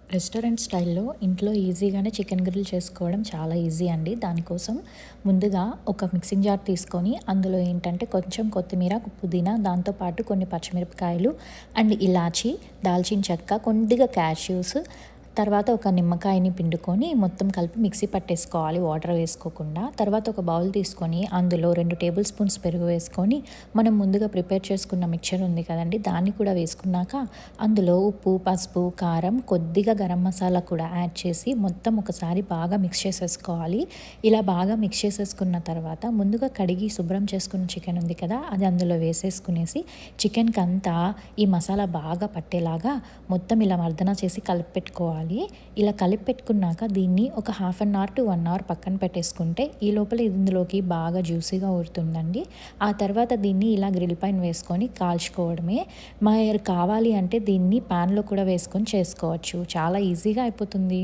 Restaurant స్టైల్‌లో ఇంట్లో ఈజీగానే చికెన్ గ్రిల్ చేసుకోవడం చాలా ఈజీ అండి. దానికోసం ముందుగా ఒక మిక్సింగ్ జార్ తీసుకొని అందులో ఏంటంటే కొంచెం కొత్తిమీర, పుదీనా, దాంతో పాటు కొన్ని పచ్చిమిరపకాయలు అండ్ ఇలాచీ, దాల్చిన చెక్క, కొద్దిగా క్యాష్యూస్, తర్వాత ఒక నిమ్మకాయని పిండుకొని మొత్తం కలిపి మిక్సీ పట్టేసుకోవాలి వాటర్ వేసుకోకుండా. తర్వాత ఒక బౌల్ తీసుకొని అందులో 2 టేబుల్ స్పూన్స్ పెరుగు వేసుకొని మనం ముందుగా ప్రిపేర్ చేసుకున్న మిక్చర్ ఉంది కదండీ! దాన్ని కూడా వేసుకున్నాక అందులో ఉప్పు, పసుపు, కారం, కొద్దిగా గరం మసాలా కూడా యాడ్ చేసి మొత్తం ఒకసారి బాగా మిక్స్ చేసేసుకోవాలి. ఇలా బాగా మిక్స్ చేసేసుకున్న తర్వాత ముందుగా కడిగి శుభ్రం చేసుకున్న చికెన్ ఉంది కదా! అది అందులో వేసేసుకునేసి చికెన్‌కి అంతా ఈ మసాలా బాగా పట్టేలాగా మొత్తం ఇలా మర్దన చేసి కలిపి పెట్టుకోవాలి. ఇలా కలిపి పెట్టుకున్నాక దీన్ని ఒక half an hour to 1 hour పక్కన పెట్టేసుకుంటే ఈ లోపల ఇందులోకి బాగా జ్యూసీగా ఊరుతుందండి. ఆ తర్వాత దీన్ని ఇలా గ్రిల్ పైన వేసుకొని కాల్చుకోవడమే. మీరు కావాలి అంటే దీన్ని పాన్‌లో కూడా వేసుకొని చేసుకోవచ్చు. చాలా ఈజీగా అయిపోతుంది.